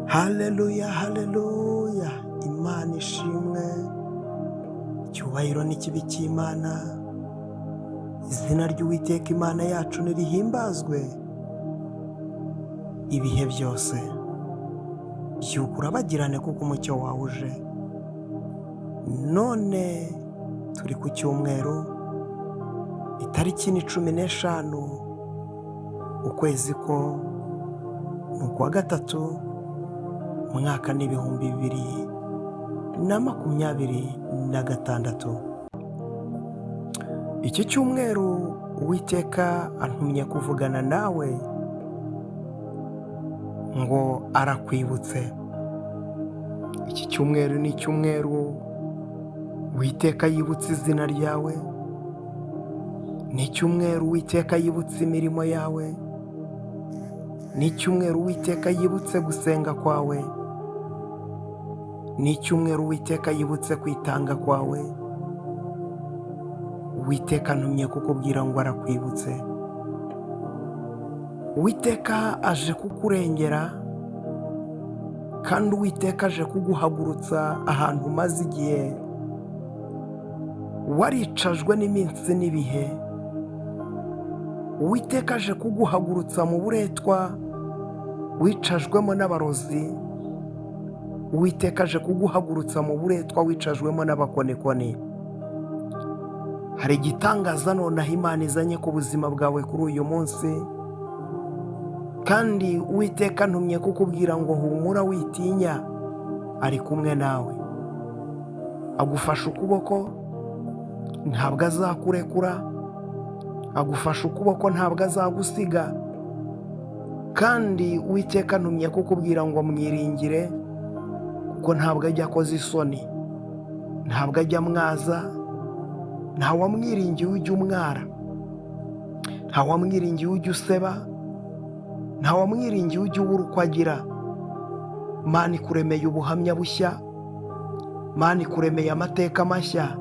Haleluya, haleluya. Imana ishimwe, icyubahiro n'ikibi cy'Imana. Izina ry'Uwiteka Imana yacu nirihimbazwe ibihe byose. Byuka urabagirane kuko umucyo wawe uje. None turi ku cyumweru, itariki ni 15, ukwezi ko ni ukwa gatatu, umwaka ni 2026. Iki cyumweru Uwiteka antumye kuvugana nawe ngo arakwibutse. Iki cyumweru ni icyumweru Uwiteka yibutse izina ryawe, ni icyumweru Uwiteka yibutse imirimo yawe, ni icyumweru Uwiteka yibutse gusenga kwawe, ni icyumweru Uwiteka yibutse kwitanga kwawe. Uwiteka antumye kukubwira ngo arakwibutse. Uwiteka aje kukurengera, kandi Uwiteka aje kuguhagurutsa ahantu umaze igihe waricajwe n'iminsi n'ibihe. Uwiteka aje kuguhagurutsa mu buretwa wicajwemo n'abarozi. Uwiteka aje kuguhagurutsa mu buretwa wicajwemo n'abakonekone. Hari igitangaza nonaha Imana izanye ku buzima bwawe kuri uyu munsi, kandi Uwiteka antumye kukubwira ngo humura witinya, ari kumwe nawe. Agufasha ukuboko, ntabwo azakurekura. Agufasha ukuboko, ntabwo azagusiga. Kandi Uwiteka antumye kukubwira ngo mwiringire, kuko ntabwo ajya akoza isoni, ntabwo ajya amwaza. Ntawamwiringiye ujya umwara, ntawamwiringiye ujya useba, ntawamwiringiye ujya ubura uko agira. Imana ikuremeye ubuhamya bushya, Imana ikuremeye amateka mashya,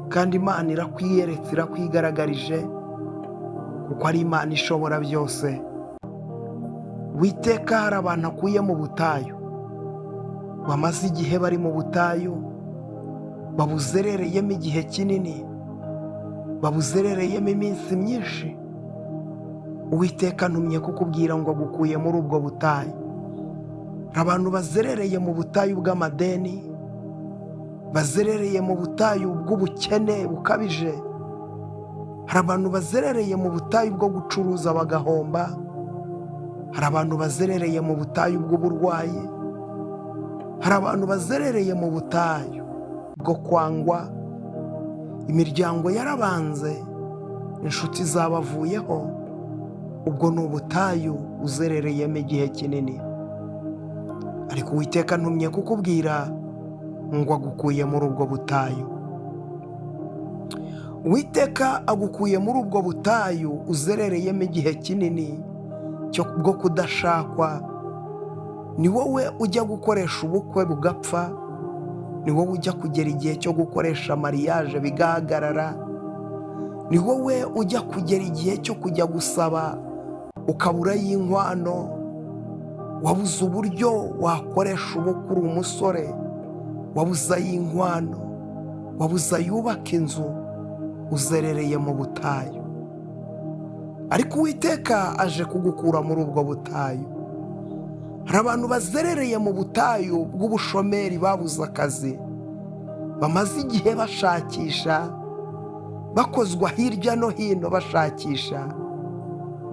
kandi Imana irakwiyeretse, irakwigaragaje, kuko ari Imana ishobora byose. Uwiteka hari abantu akuye mu butayu, bamaze igihe bari mu butayu, babuzerereyemo igihe kinini, babuzerereyemo iminsi myinshi. Uwiteka antumye kukubwira ngo agukuye muri ubwo butayu. Abantu bazerereye mu butayu bw'amadeni, bazerereye mu butayu bw'ubukene bukabije. Hari abantu bazerereye mu butayu bwo gucuruza bagahomba. Hari abantu bazerereye mu butayu bw'uburwayi. Hari abantu bazerereye mu butayu bwo kwangwa. Imiryango yarabanze, inshuti zabavuyeho. Ubwo ni ubutayu uzerereyemo igihe kinini. Ariko Uwiteka antumye kukubwira ngo agukuye muri ubwo butayu. Uwiteka agukuye muri ubwo butayu uzerereyemo igihe kinini bwo kudashakwa. Ni wowe ujya gukoresha ubukwe bugapfa, ni wowe ujya kugera igihe cyo gukoresha mariage bigahagarara, ni wowe ujya kugera igihe cyo kujya gusaba ukabura y'inkwano. Wabuze uburyo wakoresha ubukwe uri umusore, wabuze ay'inkwano, wabuze ayubaka inzu, uzerereye mu butayu. Ariko Uwiteka aje kugukura muri ubwo butayu. Hari abantu bazerereye mu butayu bw'ubushomeri, babuze akazi, bamaze igihe bashakisha, bakozwa hirya no hino bashakisha.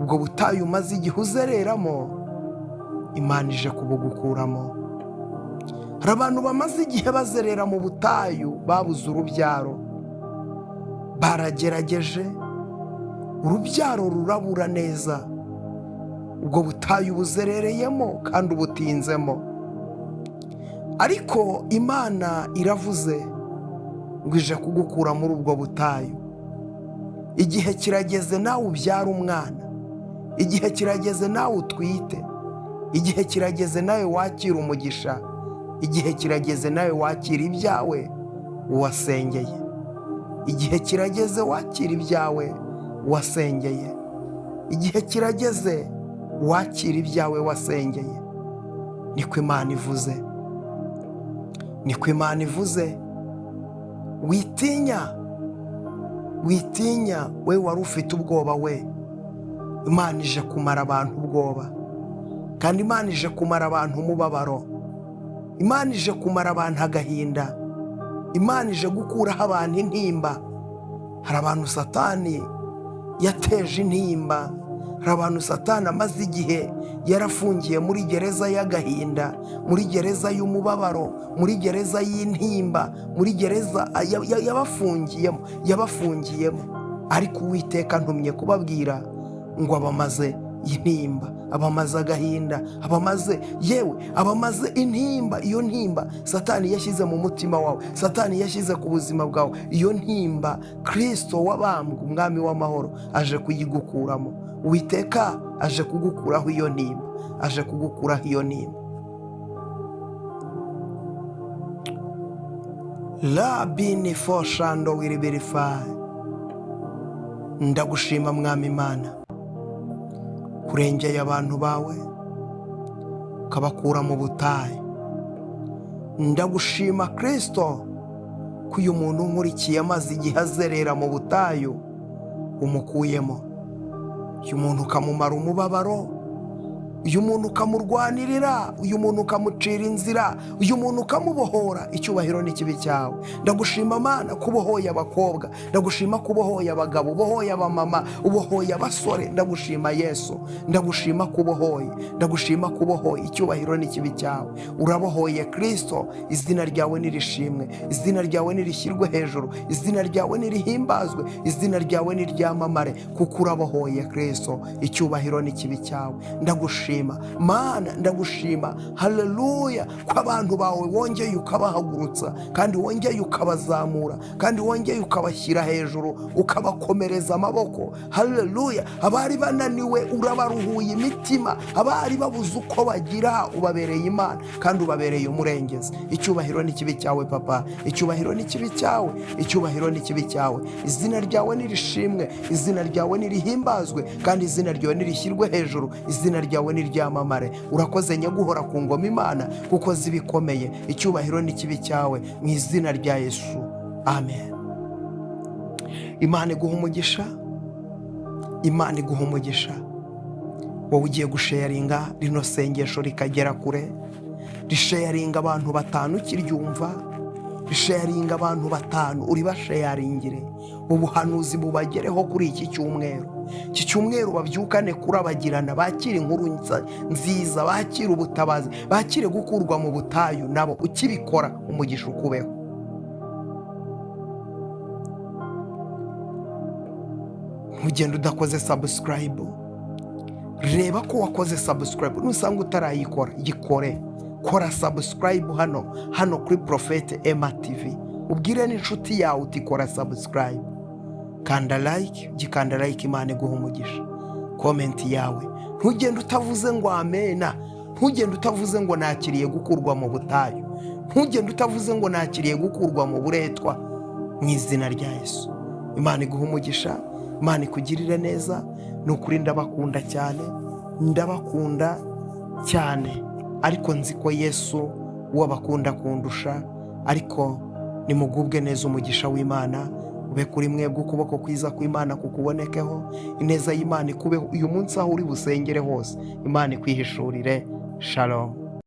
Ubwo butayu umaze igihe uzereramo, Imana ije kubugukuramo. Hari abantu bamaze igihe bazerera mu butayu, babuze urubyaro, baragerageje, urubyaro rurabura neza. Ubwo butayu buzerereyemo kandi ubutinzemo. Ariko Imana iravuze ngo ije kugukura muri ubwo butayu. Igihe kirageze nawe ubyara umwana, igihe kirageze nawe utwite, igihe kirageze nawe wakira umugisha, igihe kirageze nawe wakira ibyawe wasengeye, igihe kirageze wakira ibyawe wasengeye, igihe kirageze wakira ibyawe wasengeye. niko Imana ivuze, niko Imana ivuze. Witinya, witinya we wari ufite ubwoba we. Imana ije kumara abantu ubwoba, kandi Imana ije kumara abantu umubabaro, Imana ije kumara abantu agahinda, Imana ije gukuraho abantu intimba. Hari abantu Satani yateje intimba, hari abantu Satani amaze igihe yarafungiye muri gereza y'agahinda, muri gereza y'umubabaro, muri gereza y'intimba, muri gereza yabafungiyemo. Ariko Uwiteka ntumye kubabwira ngo abamaze intimba, abamaze agahinda, abamaze intimba. Iyo ntimba Satani yashyize mu mutima wawe, Satani yashyize ku buzima bwawe, iyo ntimba Kristo wabambwe, umwami w'amahoro, aje kuyigukuramo. Uwiteka aje kugukuraho iyo ntimba, aje kugukuraho iyo ntimba. Labini foshando wiribirifaye. Ndagushima mwami Imana, kurengeye abantu bawe ukabakura mu butayu. Ndagushima Kristo ko uyu muntu nkurikiye amaze igihe azerera mu butayu umukuyemo. Uyu muntu ukamumara umubabaro, uyu muntu ukamurwanirira, uyu muntu ukamucira inzira, uyu muntu ukamubohora. Icyubahiro n'ikibi cyawe. Ndagushima Mana ko ubohoye abakobwa, ndagushima ko ubohoye abagabo, ubohoye abamama, ubohoye abasore. Ndagushima Yesu, ndagushima ko ubohoye, ndagushima ko ubohoye. Icyubahiro n'ikibi cyawe. Urabohoye Kristo, izina ryawe nirishimwe, izina ryawe nirishyirwe hejuru, izina ryawe nirihimbazwe, izina ryawe niryamamare, kuko urabohoye Kristo. Icyubahiro n'ikibi cyawe. Ndagushima Mana, ndagushima, haleluya, ko abantu bawe wongeye ukabahagurutsa, kandi wongeye ukabazamura, kandi wongeye ukabashyira hejuru, ukabakomereza amaboko. Haleluya. Abari bananiwe urabaruhuye imitima, abari babuze uko bagira ubabereye Imana, kandi ubabereye umurengezi. Icyubahiro n'ikibi cyawe Papa, icyubahiro n'ikibi cyawe, icyubahiro n'ikibi cyawe. Izina ryawe nirishimwe, izina ryawe nirihimbazwe, kandi izina ryawe nirishyirwe hejuru, izina ryawe niryamamare. Urakoze nyaguhora ku ngoma Imana, kuko zibikomeye. Icyubahiro n'ikibi cyawe, mu izina rya Yesu, amen. Imana iguha umugisha, Imana iguha umugisha. Wowe ugiye gusharinga rino sengesho rikagera kure, risharinga abantu 5 kiryumva, risharinga abantu 5 uri basharingire. Ubuhanuzi bubagereho kuri iki cyumweru. Iki cyumweru babyukane kurabagirana, bakire inkuru nziza, bakire ubutabazi, bakire gukurwa mu butayu. Nabo ukibikora umugisha ukubeho. Ntugende udakoze subscribe. Reba ko wakoze subscribe. Nusanga utarayikora, yikore. Kora subscribe hano kuri Prophet Emma TV. Ubwire n'inshuti yawe utikora subscribe. Kanda like, gikanda like. Imana iguha umugisha. Comment yawe. Ntugende utavuze ngo amena. Ntugende utavuze ngo nakiriye gukurwa mu butayu. Ntugende utavuze ngo nakiriye gukurwa mu buretwa. Mu izina rya Yesu. Imana iguha umugisha, Imana ikugirire neza. Nukuri ndabakunda cyane, ndabakunda cyane. Ariko nzi ko Yesu wabakunda kundusha. Ariko nimugubwe neza, umugisha w'Imana ube kuri mwebwe, ukuboko kwiza kw'Imana kukubonekeho, ineza y'Imana ikube uyu munsi aho uri busengere hose. Imana ikwihishurire. Shalom.